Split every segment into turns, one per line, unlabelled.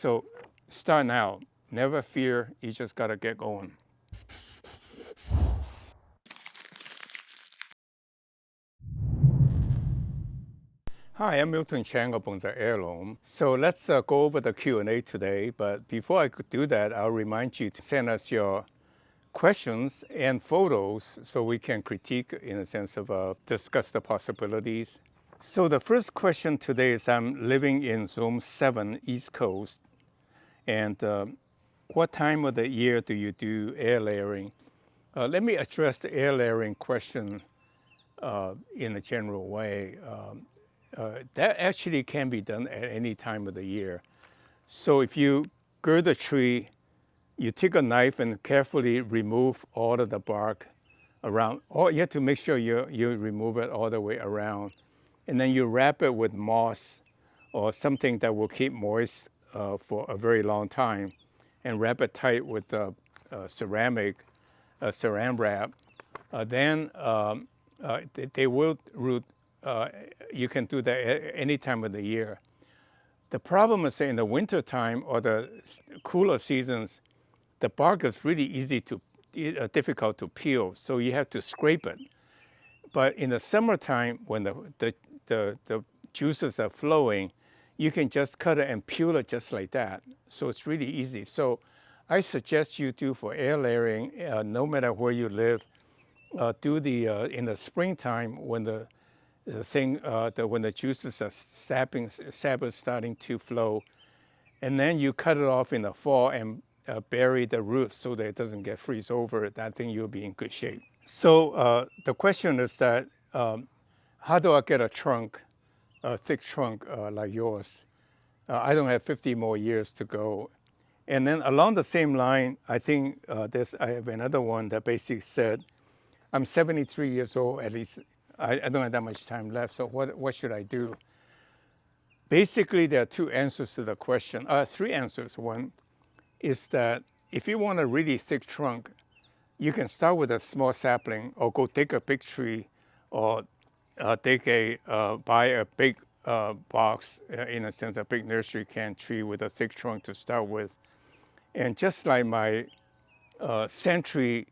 So start now. Never fear, you just gotta get going. Hi, I'm Miltonchang of Bonsai Heirloom. So let's go over the Q&A today. But before I could do that, I'll remind you to send us your questions and photos so we can critique in a sense of discuss the possibilities. So the first question today is, I'm living in Zone 7, East Coast, and what time of the year do you do air layering? Let me address the air layering question in a general way. That actually can be done at any time of the year. So if you gird a tree, you take a knife and carefully remove all of the bark around. Or you have to make sure you remove it all the way around. And then you wrap it with moss or something that will keep moist for a very long time, and wrap it tight with ceramic, saran wrap. Then they will root. You can do that at any time of the year. The problem is that in the winter time or the cooler seasons, the bark is really difficult to peel, so you have to scrape it. But in the summertime, when the juices are flowing, you can just cut it and peel it just like that. So it's really easy. So I suggest you do for air layering, no matter where you live, do the in the springtime when when the juices are sap is starting to flow, and then you cut it off in the fall and bury the roots so that it doesn't get freeze over. I think you'll be in good shape. So the question is that how do I get a trunk, a thick trunk like yours? I don't have 50 more years to go. And then along the same line, I think I have another one that basically said, I'm 73 years old, at least I don't have that much time left, so what should I do? Basically, there are two answers to the question, three answers. One is that if you want a really thick trunk, you can start with a small sapling, or go take a big tree, or buy a big box, in a sense, a big nursery can tree with a thick trunk to start with. And just like my century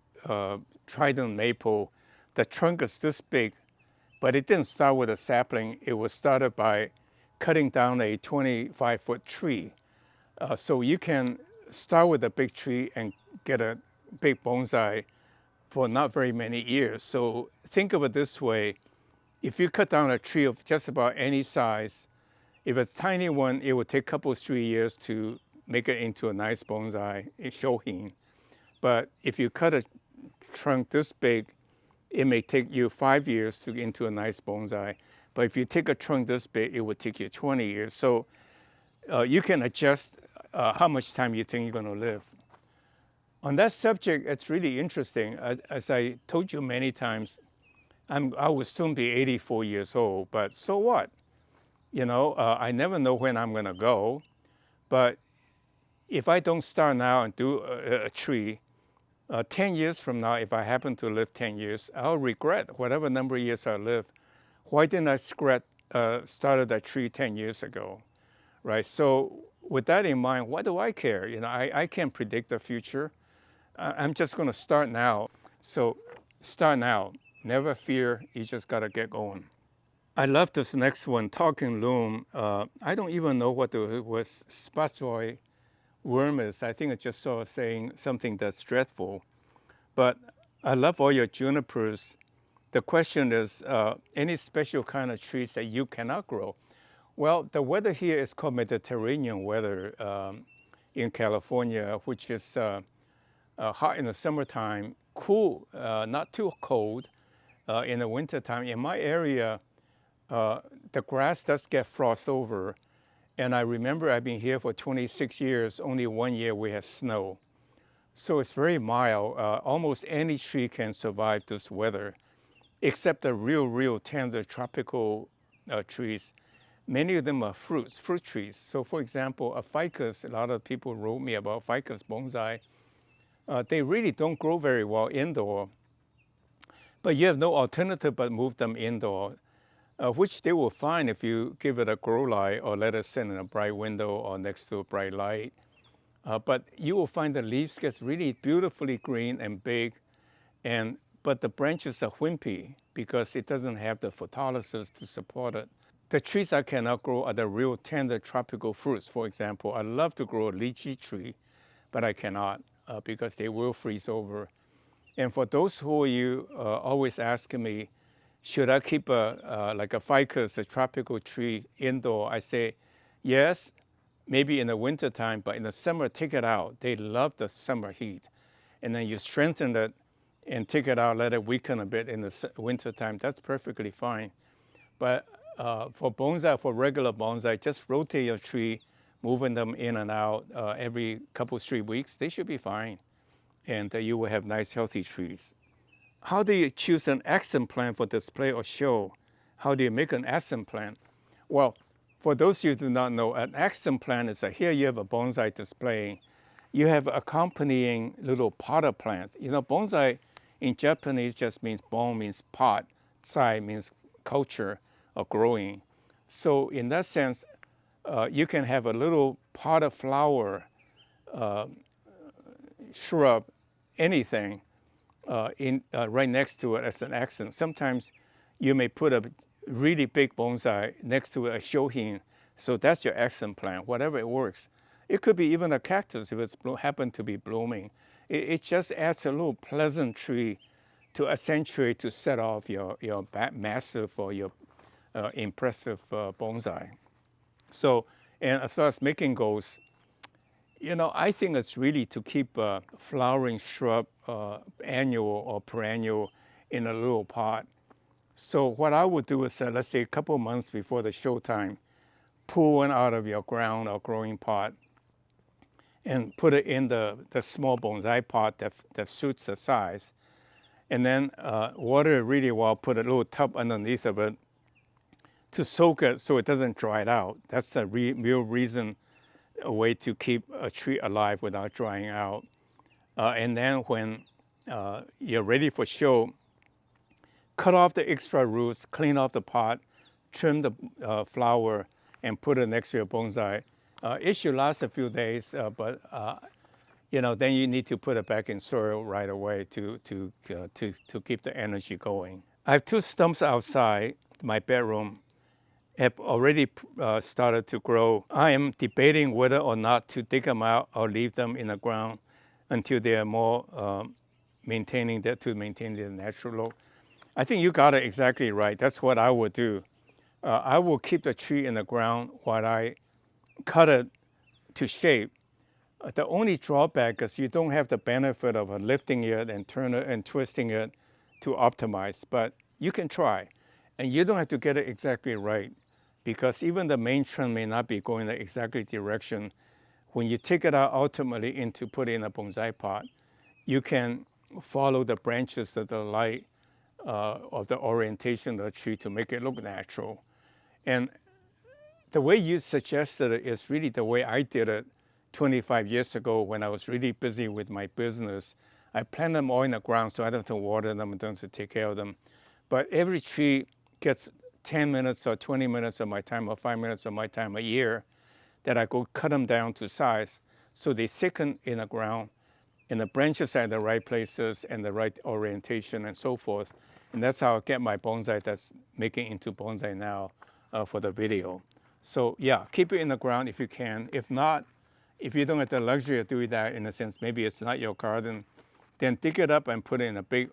trident maple, the trunk is this big, but it didn't start with a sapling. It was started by cutting down a 25-foot tree. So you can start with a big tree and get a big bonsai for not very many years. So think of it this way. If you cut down a tree of just about any size, if it's a tiny one, it would take a couple, 3 years to make it into a nice bonsai, a shohin. But if you cut a trunk this big, it may take you 5 years to get into a nice bonsai. But if you take a trunk this big, it would take you 20 years. So you can adjust how much time you think you're going to live. On that subject, it's really interesting. As I told you many times, I will soon be 84 years old, but so what? You know, I never know when I'm going to go. But if I don't start now and do a tree, 10 years from now, if I happen to live 10 years, I'll regret whatever number of years I live. Why didn't I started that tree 10 years ago, right? So with that in mind, what do I care? You know, I can't predict the future. I'm just going to start now. So start now. Never fear. You just got to get going. I love this next one, talking loom. I don't even know what was spatzoid worm is. I think it's just sort of saying something that's dreadful. But I love all your junipers. The question is, any special kind of trees that you cannot grow? Well, the weather here is called Mediterranean weather in California, which is hot in the summertime, cool, not too cold in the wintertime. In my area, the grass does get frost over. And I remember I've been here for 26 years, only 1 year we have snow. So it's very mild. Almost any tree can survive this weather, except the real tender tropical trees. Many of them are fruit trees. So for example, a ficus, a lot of people wrote me about ficus bonsai. They really don't grow very well indoor, but you have no alternative but move them indoor. which they will find if you give it a grow light or let it sit in a bright window or next to a bright light. But you will find the leaves gets really beautifully green and big, but the branches are wimpy because it doesn't have the photolysins to support it. The trees I cannot grow are the real tender tropical fruits. For example, I love to grow a lychee tree, but I cannot because they will freeze over. And for those who you always asking me, should I keep like a ficus, a tropical tree indoor? I say, yes, maybe in the wintertime, but in the summer, take it out. They love the summer heat. And then you strengthen it and take it out, let it weaken a bit in the wintertime. That's perfectly fine. But for bonsai, for regular bonsai, just rotate your tree, moving them in and out every couple, 3 weeks. They should be fine. And you will have nice, healthy trees. How do you choose an accent plant for display or show? How do you make an accent plant? Well, for those of you who do not know, an accent plant is here you have a bonsai display. You have accompanying little potter plants. You know, bonsai in Japanese just means bon means pot, sai means culture or growing. So in that sense, you can have a little potted flower, shrub, anything right next to it as an accent. Sometimes you may put a really big bonsai next to a shohin, so that's your accent plant, whatever it works. It could be even a cactus if it's happen to be blooming. It just adds a little pleasant tree to accentuate, to set off your massive or your impressive bonsai. So, and as far as making goes, you know, I think it's really to keep a flowering shrub annual or perennial in a little pot. So what I would do is, let's say a couple months before the show time, pull one out of your ground or growing pot and put it in the small bonsai pot that suits the size. And then water it really well, put a little tub underneath of it to soak it so it doesn't dry it out. That's the real reason, a way to keep a tree alive without drying out. And then when you're ready for show, cut off the extra roots, clean off the pot, trim the flower, and put it next to your bonsai. It should last a few days, but you know, then you need to put it back in soil right away to keep the energy going. I have 2 stumps outside my bedroom, have already started to grow. I am debating whether or not to dig them out or leave them in the ground until they are more maintain their natural look. I think you got it exactly right. That's what I would do. I will keep the tree in the ground while I cut it to shape. The only drawback is you don't have the benefit of lifting it and turning it and twisting it to optimize, but you can try. And you don't have to get it exactly right, because even the main trend may not be going the exactly direction. When you take it out ultimately into put it in a bonsai pot, you can follow the branches of the light of the orientation of the tree to make it look natural. And the way you suggested it is really the way I did it 25 years ago when I was really busy with my business. I plant them all in the ground so I don't have to water them and don't have to take care of them. But every tree gets 10 minutes or 20 minutes of my time or 5 minutes of my time a year that I go cut them down to size so they thicken in the ground and the branches are in the right places and the right orientation and so forth. And that's how I get my bonsai that's making into bonsai now for the video. So yeah, keep it in the ground if you can. If not, if you don't have the luxury of doing that, in a sense, maybe it's not your garden, then dig it up and put it in a big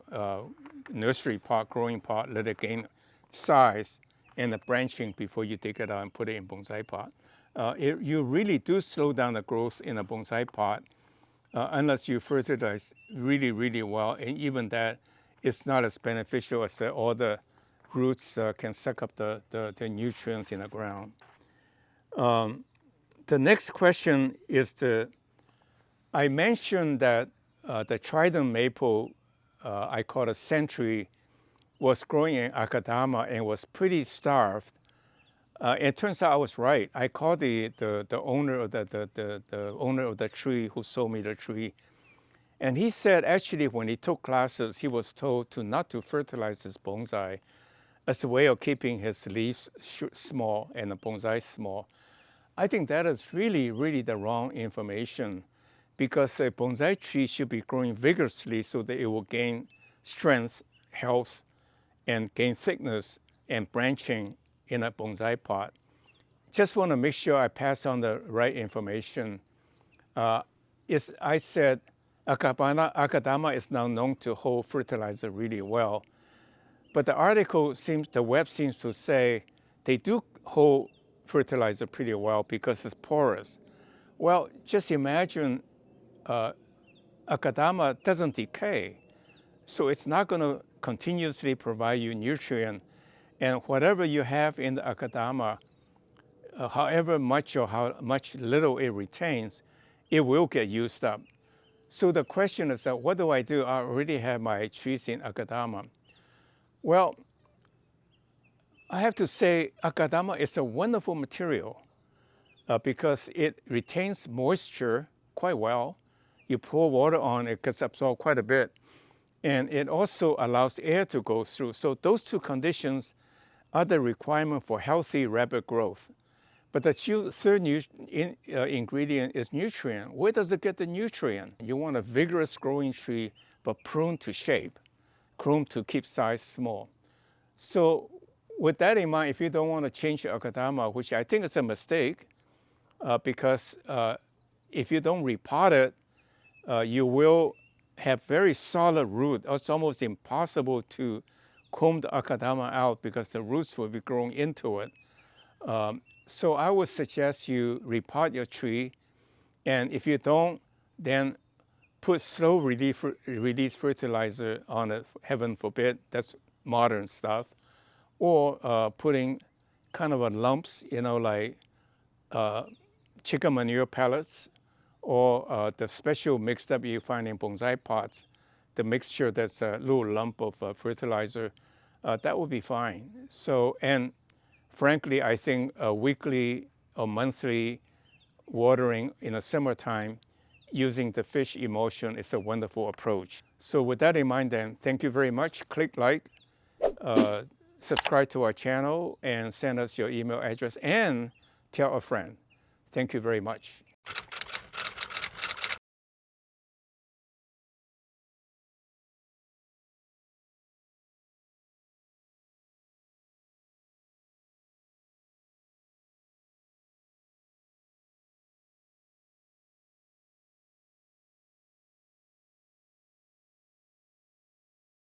nursery pot, growing pot, let it gain size and the branching before you dig it out and put it in bonsai pot. You really do slow down the growth in a bonsai pot unless you fertilize really, really well. And even that, it's not as beneficial as all the roots can suck up the nutrients in the ground. The next question is I mentioned that the trident maple, I call it century, was growing in akadama and was pretty starved. It turns out I was right. I called the owner of the owner of the tree who sold me the tree, and he said actually when he took classes, he was told not to fertilize his bonsai as a way of keeping his leaves small and the bonsai small. I think that is really, really the wrong information, because a bonsai tree should be growing vigorously so that it will gain strength, health, and gain thickness and branching in a bonsai pot. Just want to make sure I pass on the right information. I said akadama is now known to hold fertilizer really well. But the web seems to say they do hold fertilizer pretty well because it's porous. Well, just imagine akadama doesn't decay. So it's not going to continuously provide you nutrient. And whatever you have in the akadama, however much or how much little it retains, it will get used up. So the question is that, what do? I already have my trees in akadama. Well, I have to say akadama is a wonderful material because it retains moisture quite well. You pour water on, it gets absorbed quite a bit. And it also allows air to go through. So those two conditions are the requirement for healthy, rapid growth. But the third ingredient is nutrient. Where does it get the nutrient? You want a vigorous growing tree, but pruned to shape, pruned to keep size small. So with that in mind, if you don't want to change your akadama, which I think is a mistake, because if you don't repot it, you will have very solid root. It's almost impossible to comb the akadama out because the roots will be growing into it. So I would suggest you repot your tree, and if you don't, then put slow release fertilizer on it, heaven forbid, that's modern stuff, or putting kind of a lumps, like chicken manure pellets, or the special mixed up you find in bonsai pots, the mixture that's a little lump of fertilizer, that would be fine. So, and frankly, I think a weekly or monthly watering in the summertime using the fish emulsion is a wonderful approach. So with that in mind then, thank you very much. Click like, subscribe to our channel, and send us your email address, and tell a friend. Thank you very much.